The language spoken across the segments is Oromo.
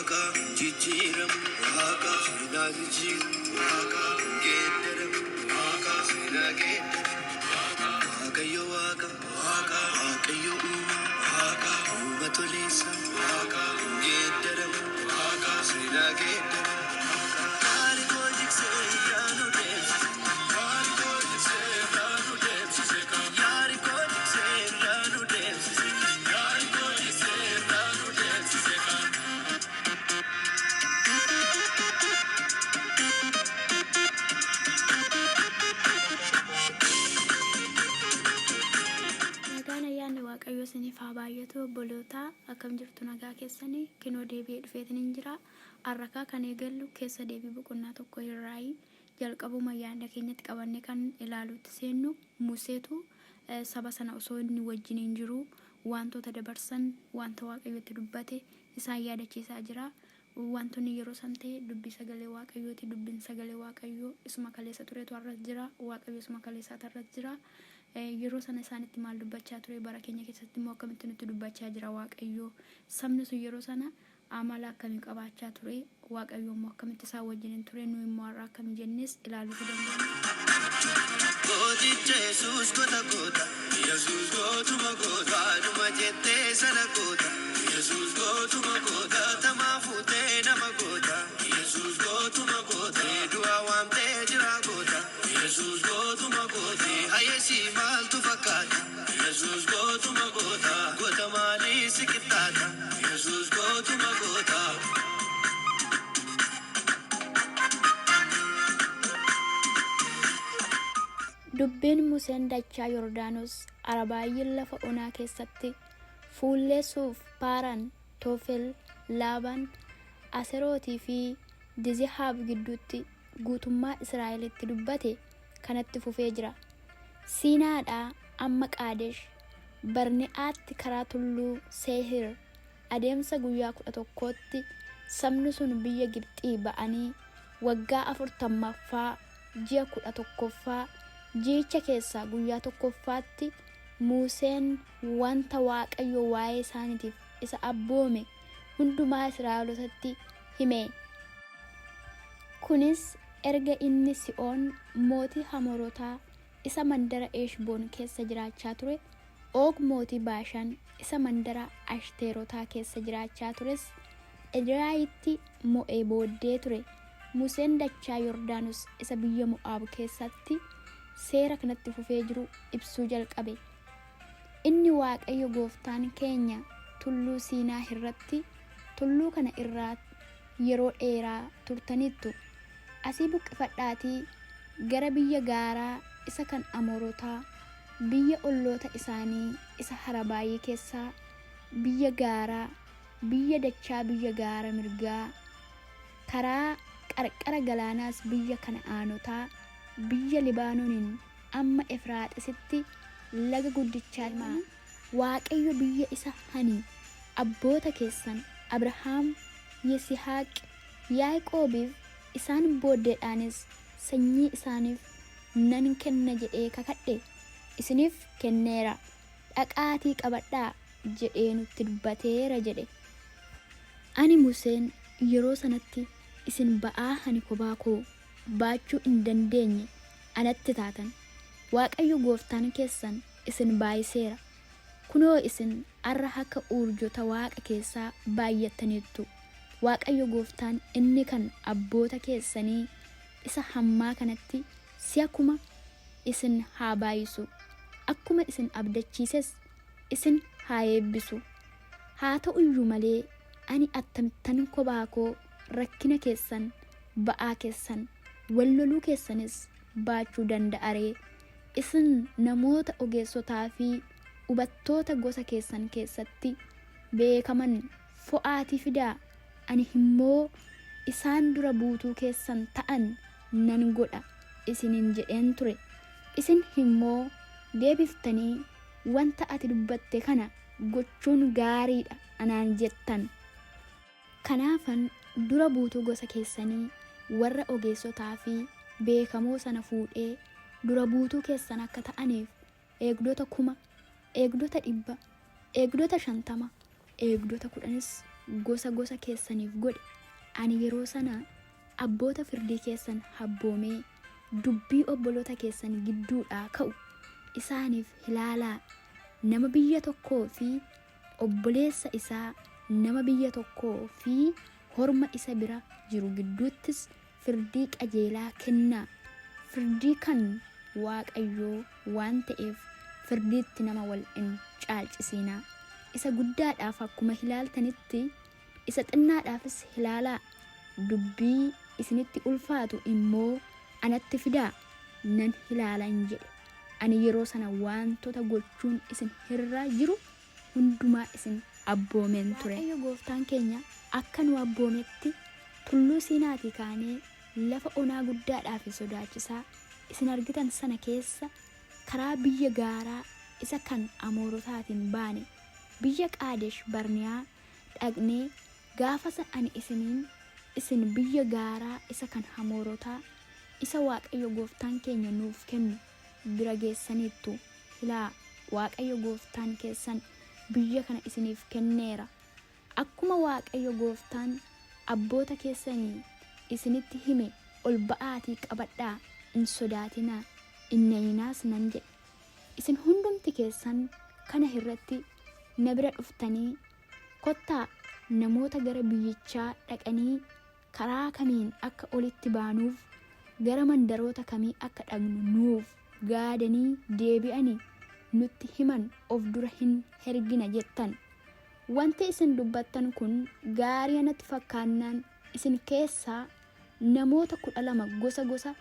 Waka Jichiram Waka Sinaji Waka Gedaram Waka Sinageta Waka yo Waka Waka Waka yo Uma Waka Uma Tolisa Waka Gedaram Waka Sinageta Kari Kojik se Yanu Dev Kari Kojik se Yanu Dev Yari Kojik se Yanu Dev Yari Kojik se Yanu Dev Nagaan ayyaanni waaqayyo isiniif haa baay'atu obboloota akkam jirtu nagaa keessanii kinoo deebi'ee dhufeetiin jira har'akaa kan eegallu keessa deebii boqonnaa tokko irraayi jalqabuma ayyaana keenyatti qabanne kan ilaaluutti seennu Museetu saba sana osoo inni wajjin jiru wantoota dabarsan wanta waaqayyotti dubbate isaan yaadachiisaa jira wantoonni yeroo san ta'e dubbii sagalee waaqayyooti dubbiin sagalee waaqayyoo isuma kaleessa tureetu har'as jira waaqayyo isuma kaleessaa har'as jira yeroo sana isaanitti maal dubbachaa ture bara keenya keessatti immoo akkamitti nutti dubbachaa jira waaqayyo sabni sun yeroo sana amala akkamii qabaachaa ture waaqayyo immoo akkamitti isaan wajjin ture nu immoo har'a akkamii jennes ilaaluu dandeenya. Jesus gota gota, Jesus go to my gota, no majete sana gota, Jesus go to my gota, tama fute na magota, Jesus go to my gota, do I want te jira gota, Jesus go to my gota, hayesi mal tu fakata, Jesus go to my gota, gota mali sikitata, Jesus go to my gota. Dubbiin Museen dachaa Yordaanos Arabaayyin lafa onaa keessatti fuulleessuuf Paaraan, Toofel, Laabaan, Aserootii fi Dizihaab gidduutti guutummaa Israa'elitti dubbate kanatti fufee jira. Siinaadhaa amma Qaadesh, Barne'aatti karaa tulluu Seehir adeemsa guyyaa 11tti sabni sun biyya Gibxii ba'anii waggaa 40ffaa ji'a 11ffaa jiicha keessaa guyyaa tokkoffaatti Museen wanta waaqayyo waa'ee isaaniitiif isa abboome hundumaa Israa'elootatti hime. Kunis erga inni Si'oon mootii Hamorotaa isa mandara Eshboon keessa jiraachaa ture, Oog mootii Baashaan isa mandara Ashteerotaa keessa jiraachaa tures Ediraayitti mo'ee booddee ture. Museen dachaa Yordaanos isa biyya Mo'aab keessatti seera kanatti fufee jiru ibsuu jalqabe. Inni waaqayyo gooftaan keenya tulluu Siinaa irratti tulluu kana irraa yeroo dheeraa turtaniittu asii buqqifadhaatii gara biyya gaaraa isa kan Amorotaa biyya olloota isaanii isa Harabaayii keessaa biyya gaaraa biyya dachaa biyya gaara mirgaa karaa qarqara galaanaas biyya Kana'aanotaa biyya Libaanooniin amma Efraaxisitti laga guddichaa waaqayyo biyya isa hani abboota keessan Abrahaam, Yisihaaq, Yaaqoobiif isaan booddeedhaanis sanyii isaaniif nan kenna jedhee kakadhe isiniif kenneera dhaqaatii qabadhaa jedhee nutti dubbateera jedhe. Ani Museen yeroo sanatti isin ba'aa hani kophaa koo baachuu hin dandeenye anatti taatan waaqayyo gooftaan keessan isin baay'iseera kunoo isin arra akka urjoota waaqa keessaa baay'attaniittu waaqayyo gooftaan inni kan abboota keessanii isa hammaa kanatti si'akuma isin haa baay'isu akkuma isin abdachiises isin haa eebbisu haa ta'u iyyuu malee ani attamittan kophaa koo rakkina keessan ba'aa keessan walloluu keessanis baachuu danda'aree isin namoota ogeessotaa fi hubattoota gosa keessan keessatti beekaman fo'aatii fidaa ani immoo isaan dura buutuu keessan ta'an nan godha isiniin jedheen ture isin immoo deebiftanii wanta ati dubbatte kana gochuun gaariidha anaan jettan. Kanaafan dura buutuu gosa keessanii warra ogeessotaa fi beekamoo sana fuudhee dura buutuu keessan akka ta'aniif eegdota 1,000, eegdota 100, eegdota 50, eegdota 10 gosa gosa keessaniif godhe, ani yeroo sana abboota firdii keessan habboomee dubbii obboloota keessan gidduudhaa ka'u isaaniif ilaalaa. Nama biyya tokkoo fi obboleessa isaa, nama biyya tokkoo fi horma isa bira jiru gidduuttis firdii qajeelaa kennaa. Firdii kan Waaqayyoo waan ta'eef firdiitti nama wal hin caalchisinaa. Isa guddaadhaaf akkuma ilaaltanitti isa xinnaadhaafis ilaalaa. Dubbii isinitti ulfaatu immoo anatti fidaa nan ilaalan jedhe. Ani yeroo sana wantoota gochuun isin irra jiru hundumaa isin abboomeen ture. Waaqayyo gooftaan keenya akka nu abboometti tulluu Siinaatii kaanee lafa onaa guddaadhaa fi sodaachisaa isin argitan sana keessa karaa biyya gaaraa isa kan Amoorotaatiin baane biyya Qaadesh Barniyaa dhaqnee gaafa ani isin biyya gaaraa isa kan Amoorotaa isa Waaqayyo gooftaan keenya nuuf kennu bira geessaniittu. Ilaa Waaqayyo gooftaan keessan biyya kana isiniif kenneera. Akkuma Waaqayyo gooftaan abboota keessanii isinitti hime ol ba'aatii qabadhaa, hin sodaatinaa, hin nayinaas nan jedhe. Isin hundumti keessan kana irratti na bira dhuftanii kottaa namoota gara biyyichaa dhaqanii karaa kamiin akka olitti baanuuf gara mandaroota kamii akka dhaqnu nuuf gaadanii deebi'anii nutti himan of dura hin hergina jettan. Wanti isin dubbattan kun gaarii natti fakkaannaan isin keessaa namoota 12 gosa gosa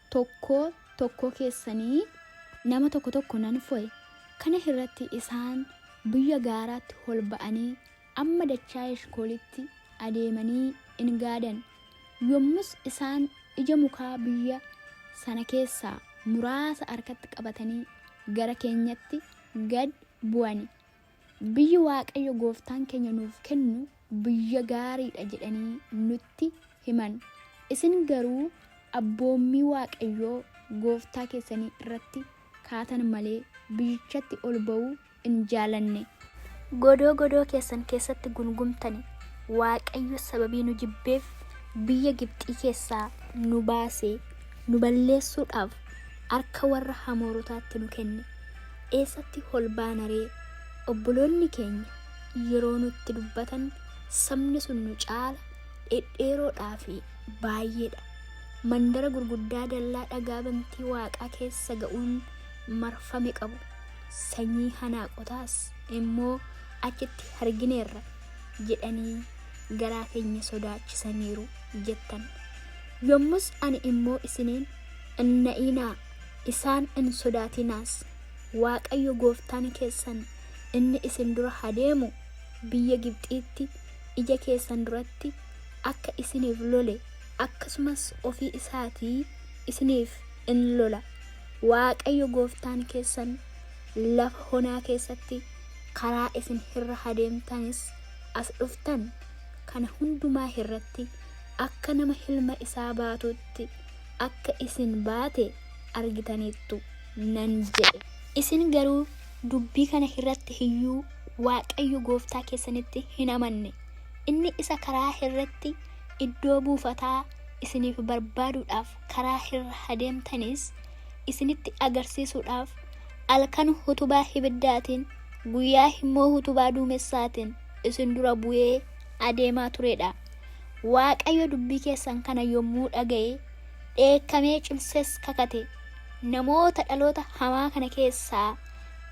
tokko keessanii nama tokko nan fo'e. Kana irratti isaan biyya gaaraatti ol ba'anii amma dachaa Eshkoolitti adeemanii in gaadan. Yommus isaan ija mukaa biyya sana keessaa muraasa harkatti qabatanii gara keenyatti gad bu'ani. Biyyi Waaqayyo gooftaan keenya nuuf kennu biyya gaariidha jedhanii nutti himan. Isin garuu abboommii Waaqayyoo gooftaa keessanii irratti kaatan malee biyyichatti ol ba'uu hin jaalanne. Godoo keessan keessatti gungumtani. Waaqayyo sababii nu jibbeef biyya Gibxii keessaa nu baasee nu balleessuudhaaf harka warra Amoorotaatti nu kenne. Eessatti ol baana ree? Obboloonni keenya yeroo nutti dubbatan sabni sun nu caala dhedheeroodhaa fi baay'eedha. Mandara gurguddaa dallaa dhagaa bantii Waaqaa keessa ga'uun marfame qabu. Sanyii hanaaqotaas immoo achitti argineerra jedhanii garaa keenya sodaachisaniiru jettan. Yommus ani immoo isiniin hin na'inaa, isaan hin sodaatinaas. Waaqayyo gooftaan keessan inni isin dura adeemu biyya Gibxiitti ija keessan duratti akka isiniif lole akkasumas ofii isaatii isiniif in lola. Waaqayyo gooftaan keessan lafa onaa keessatti karaa isin irra adeemtanis as dhuftan kana hundumaa irratti akka nama ilma isaa baatutti akka isin baate argitaniittu nan jedhe. Isin garuu dubbii kana irratti hiyyuu Waaqayyo gooftaa keessanitti hin amanne. Inni isa karaa irratti iddoo buufataa isiniif barbaaduudhaaf karaa irra adeemtanis isinitti agarsiisuudhaaf halkan utubaa ibiddaatiin guyyaa immoo utubaa duumessaatiin isin dura bu'ee adeemaa turedha. Waaqayyo dubbii keessan kana yommuu dhaga'e dheekkamee cimsees kakate. Namoota dhaloota hamaa kana keessaa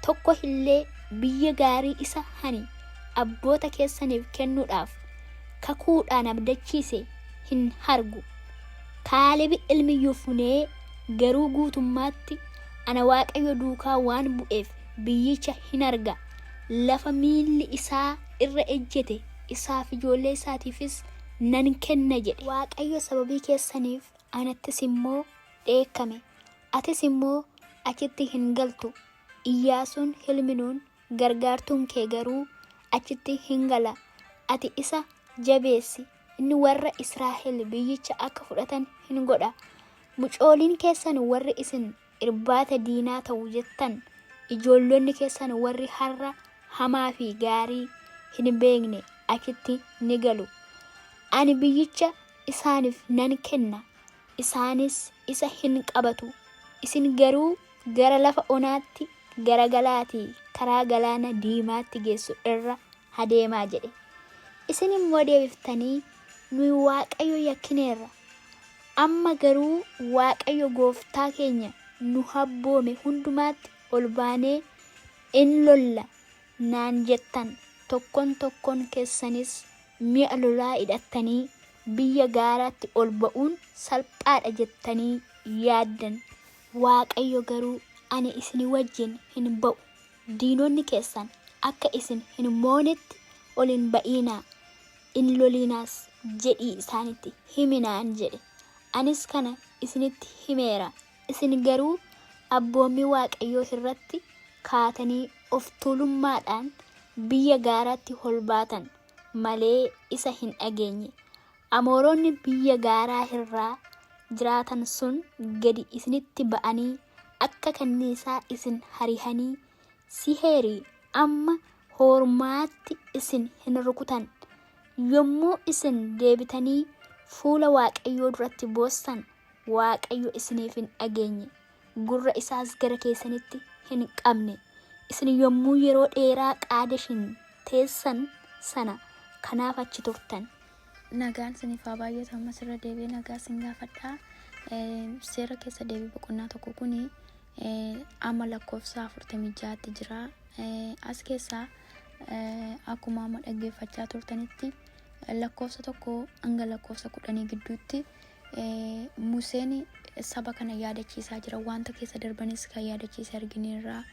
tokko illee biyya gaarii isa hani abboota keessaniif kennuudhaaf kakuudhaan abdachiise hin argu. Kaalebi ilmi Yefunee garuu guutummaatti ana Waaqayyo duukaa waan bu'eef biyyicha hin arga. Lafa miilli isaa irra ejjete isaaf ijoollee isaatiifis nan kenna jedhe. Waaqayyo sababii keessaniif anattis immoo dheekkame. Atis immoo achitti hin galtu. Iyyaasuun ilmi Nuun gargaartuun kee garuu achitti hin gala. Ati isa jabeessi. Inni warra Israa'el biyyicha akka fudhatan hin godha. Mucooliin keessan warri isin irbaata diinaa ta'u jettan, ijoollonni keessan warri har'a hamaa fi gaarii hin beekne achitti ni galu. Ani biyyicha isaaniif nan kenna, isaanis isa hin qabatu. Isin garuu gara lafa onaatti garagalaatii karaa galaana diimaatti geessu irra adeemaa jedhe. Isin immoo deebiftanii nuyi Waaqayyo yakkineerra. Amma garuu Waaqayyo gooftaa keenya nu habboome hundumaatti ol baanee in lolla naan jettan. Tokkon keessanis mi'a lolaa hidhattanii biyya gaaraatti ol ba'uun salphaadha jettanii yaaddan. Waaqayyo garuu ani isin wajjin hin ba'u. Diinonni keessan akka isin hin moonetti ol hin ba'inaa, in loliinaas jedhii isaanitti himinaan jedhe. Anis kana isinitti himeera. Isin garuu abboommii Waaqayyoo irratti kaatanii of tuulummaadhaan biyya gaaraatti ol baatan malee isa hin dhageenye. Amooronni biyya gaaraa irraa jiraatan sun gadi isinitti ba'anii akka kanniisaa isin harihanii Siheerii amma hormaatti isin hin rukutan. Yommuu isin deebitanii fuula Waaqayyoo duratti boossan, Waaqayyo isiniif hin dhageenye, gurra isaas gara keessanitti hin qabne. Isin yommuu yeroo dheeraa Qaadeshin teessan sana kanaaf achi turtan. Nagaan isiniif haa baay'atu. Ammas irra deebi'ee nagaa isin gaafadhaa. Seera keessa deebii boqonnaa tokko kuni amma lakkoofsa 46tti jira. As keessaa akkuma amma dhaggeeffachaa turtanitti lakkoofsa tokko hanga lakkoofsa 10 gidduutti Museen saba kana yaadachiisaa jira. Wanta keessa darbanis kan yaadachiise argineerra.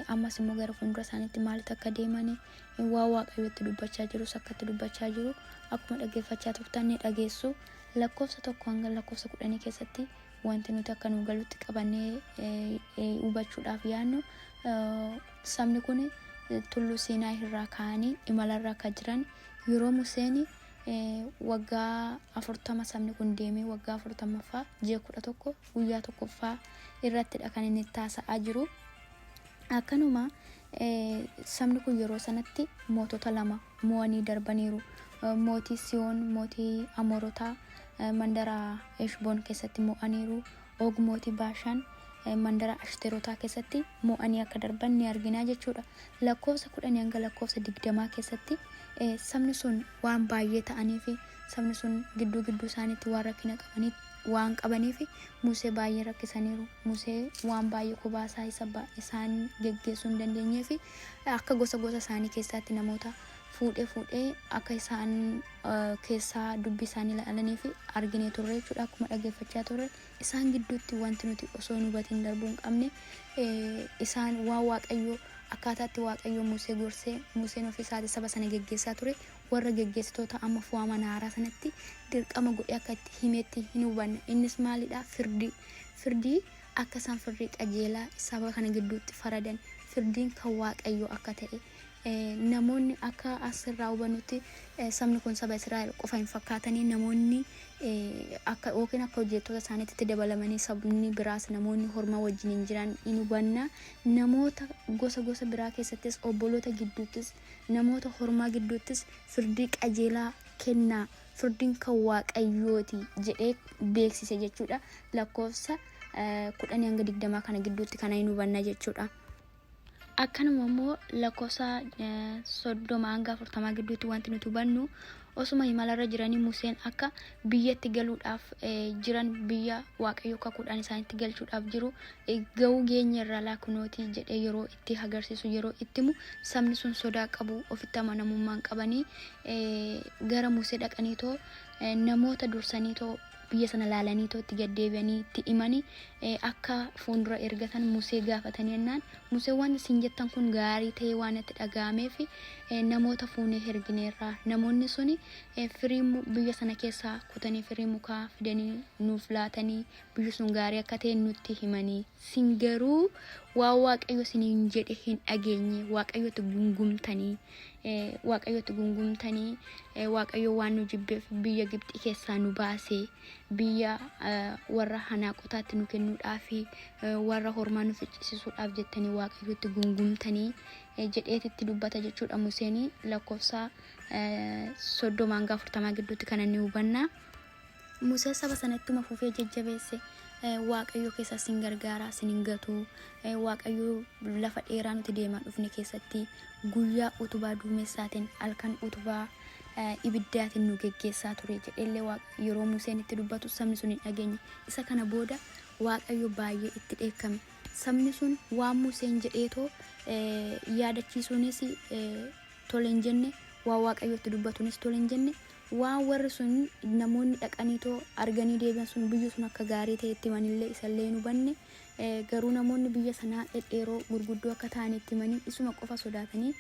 Ammas immoo gara fuuldura isaaniitti maalitti akka deeman waa Waaqayyootti dubbachaa jiru, akkatti dubbachaa jiru. Akkuma dhaggeeffachaa turtan ni dhageessu. Lakkoofsa tokko hanga lakkoofsa 10 keessatti wanti nuti akka nu galutti qabannee hubachuudhaaf yaadnu, sabni kun tulluu Siinaa irraa ka'anii imalarra akka jiran yeroo Museen waggaa 40 sabni kun deemee waggaa 40ffaa ji'a 11 guyyaa tokkoffaa irrattidha kan inni taasa'aa jiru. Akkanuma sabni kun yeroo sanatti mootota lama mo'anii darbaniiru. Mootii Sihoon, mootii Amoorotaa mandara Heshboon keessatti mo'aniiru. Og mootii Baashaan mandara Ashteerotaa keessatti mo'anii akka darban ni arginaa jechuudha. Lakkoofsa 10 hanga lakkoofsa 20 keessatti sabni sun waan baay'ee ta'anii fi sabni sun gidduu isaaniitti waan rakkina qabanii waan qabaniif Musee baay'ee rakkisaniiru. Musee waan baay'ee kubaasaa isaan geggeessuu hin dandeenyee fi akka gosa isaanii keessatti namoota fuudhee akka isaan keessaa dubbii isaanii ilaalanii fi arginee turre jechuudha. Akkuma dhaggeeffachaa turre isaan gidduutti wanti nuti osoo hin hubatiin darbuu hin qabne isaan waan Waaqayyoo akkaataatti Waaqayyoo Musee gorsee Museen ofiisaati saba sana geggeessaa ture. Warra geggeessitoota amma fu'aman haaraa sanatti dirqama godhee akka itti himetti hin hubanne. Innis maalidha? Firdii akka isaan firdii qajeelaa saba kana gidduutti faradan, firdiin kan Waaqayyoo akka ta'e namoonni akka asirraa hubannutti sabni kun saba Israa'el qofa hin fakkaatanii namoonni akka yookiin akka hojjettoota isaaniitti dabalamanii sabni biraas namoonni hormaa wajjin hin jiran hin hubanna. Namoota gosa biraa keessattis obboloota gidduuttis namoota hormaa gidduuttis firdii qajeelaa kennaa, firdiin kan Waaqayyooti jedhee beeksise jechuudha. Lakkoofsa 10 hanga 20 kana gidduutti kana hin hubanna jechuudha. Akkanuma immoo lakkoofsa 30 hanga 40 gidduutti wanti nuti hubannu osuma imalarra jiranii Museen akka biyyatti galuudhaaf jiran biyya Waaqayyo kakuudhaan isaanitti galchuudhaaf jiru ga'uu geenyerra laakunooti jedhee yeroo itti agarsiisu yeroo ittimu sabni sun sodaa qabu ofitti amanamummaan qabanii gara Musee dhaqaniitoo namoota dursaniitoo biyya sana laalanii itti gaddeebi'anii itti himanii akka fuuldura ergatan Musee gaafatanii jennaan Musee waan isin jettan kun gaarii ta'ee waan itti dhaga'ameef namoota fuunee ergineerra. Namoonni suni firii biyya sana keessaa kutanii firii mukaa fidanii nuuf laatanii biyyi sun gaarii akka ta'e nutti himanii sin garuu waan Waaqayyo isiniin jedhe hin dhageenye Waaqayyotti gungumtanii Waaqayyo waan nu jibbeef biyya Gibxi keessaa nu baasee biyya warra hanaaqotaatti nu kennuudhaaf warra hormaa nu ficcisiisuudhaaf jettanii Waaqayyotti gungumtanii jedheetitti dubbata jechuudha. Museen lakkoofsa soddoma hanga 40 gidduutti kana ni hubanna. Musee saba sanattuma fufee jajjabeesse waaqayyo keessa sin gargaara sin gatu waaqayyo lafa dheeraa nuti deemaa dhufne keessatti guyyaa utubaa duumessaatiin halkan utubaa ibiddaatiin nu geggeessaa ture jedheellee yeroo Museen itti dubbatu sabni sun hin dhageenye. Isa kana booda waaqayyo baay'ee itti dheekkame. Sabni sun waan Museen jedheetoo yaadachiisuunis tole hin jenne, waan waaqayyo itti dubbatuunis tole hin jenne, waan warri sun namoonni dhaqaniitoo arganii deebi'an sun biyyi sun akka gaarii ta'e itti himanillee isallee hin hubanne. Garuu namoonni biyya sanaa dhedheeroo gurguddoo akka ta'anitti himanii isuma qofa sodaatanii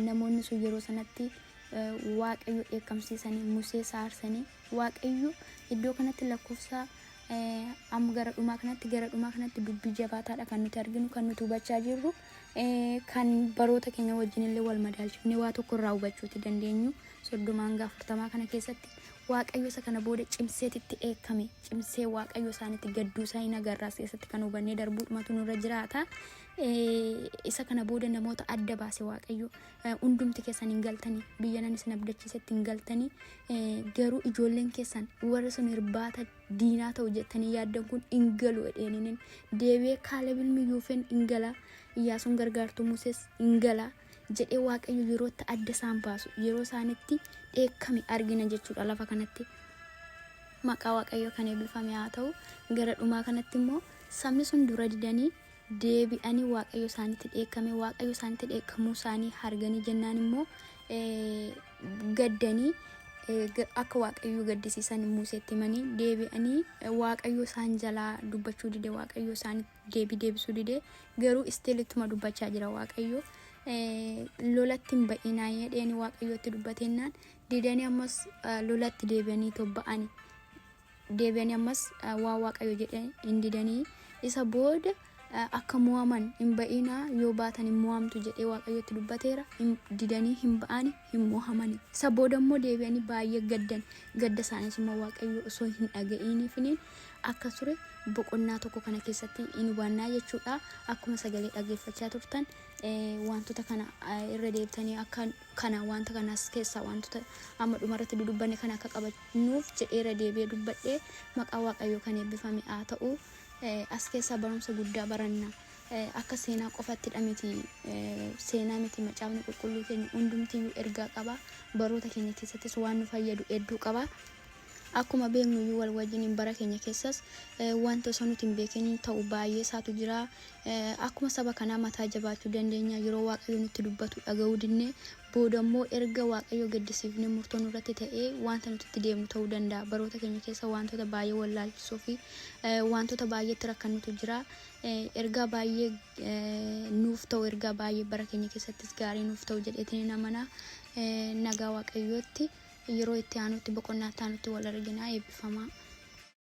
namoonni sun yeroo sanatti waaqayyo dheekkamsiisanii Musee saarsanii waaqayyo iddoo kanatti lakkoofsa amma gara dhumaa kanatti dubbii jabaataadha kan nuti arginu, kan nuti hubachaa jirru, kan baroota keenya wajjinillee wal madaalchifnee waa tokko irraa hubachuuti dandeenyu. 30 hanga 40 kana keessatti waaqayyo isa kana booda cimseetitti dheekkame, cimsee waaqayyo isaanitti gadduu isaa hin agarraas keessatti kan hubannee darbuudhumatu nurra jiraata. Isa kana booda namoota adda baase waaqayyo hundumti keessan hin galtanii, biyya nan isin abdachiisetti hin galtanii, garuu ijoolleen keessan warra sun irbaata diinaa ta'u jettanii yaaddan kun hin galu jedheeniniin deebi'ee Kaaleb ilmi Yuufeen hin gala, Iyyaasuun gargaartuu Musees hin gala jedhee waaqayyo yeroo itti adda isaan baasu yeroo isaanitti dheekkame argina jechuudha lafa kanatti. Maqaa waaqayyo kan eebbifame haa ta'u. Gara dhumaa kanatti immoo sabni sun dura didanii deebi'anii waaqayyo isaanitti dheekkame, waaqayyo isaanitti dheekkamuu isaanii arganii jennaan immoo gaddanii akka waaqayyo gaddisiisan Museetti himanii deebi'anii waaqayyo isaan jalaa dubbachuu dide, waaqayyo isaan deebisuu dide, garuu isteelittuma dubbachaa jira waaqayyo. Lolatti hin ba'inaa jedheen waaqayyotti dubbatennaan didanii ammas lolatti deebi'anii tobba'anii deebi'anii ammas waa waaqayyo jedhee hin didanii. Isa booda akka mo'aman hin ba'inaa, yoo baatan hin mo'amtu jedhee waaqayyotti dubbateera. Didanii hin ba'ani hin mo'amani. Isa booda immoo deebi'anii baay'ee gaddan, gadda isaaniis immoo waaqayyo osoo hin dhaga'iniifiniin akka ture boqonnaa tokko kana keessatti hin hubannaa jechuudha. Akkuma sagalee dhaggeeffachaa turtan wantoota kana irra deebitanii akka kana wanta kanas keessaa wantoota amma dhumarratti dudubbanne kana akka qabannuuf jedhee irra deebi'ee dubbadhee maqaa waaqayyo kan eebbifame haa ta'u. As keessaa barumsa guddaa baranna. Akka seenaa qofatti dhamiti seenaa miti macaafni qulqulluu keenya hundumtiyyuu ergaa qaba. Baroota keenya keessattis waan nu fayyadu hedduu qaba. Akkuma beeknu iyyuu wal wajjin bara keenya keessas wanta osoo nuti hin beekin ta'u baay'ee isaatu jira. Akkuma saba kanaa mataa jabaachuu dandeenya yeroo waaqayyo nutti dubbatu dhaga'uu dinnee booda immoo erga waaqayyo gaddisiifnee murtoo nurratti ta'ee wanta nuti itti deemnu ta'uu danda'a. Baroota keenya keessa wantoota baay'ee wallaalchisoo fi wantoota baay'eetti rakkannutu jira. Ergaa baay'ee nuuf ta'u, ergaa baay'ee bara keenya keessattis gaarii nuuf ta'u jedheetiin namana. Nagaa waaqayyootti yeroo itti aanutti boqonnaa itti aanutti wal arginaa. Eebbifamaa.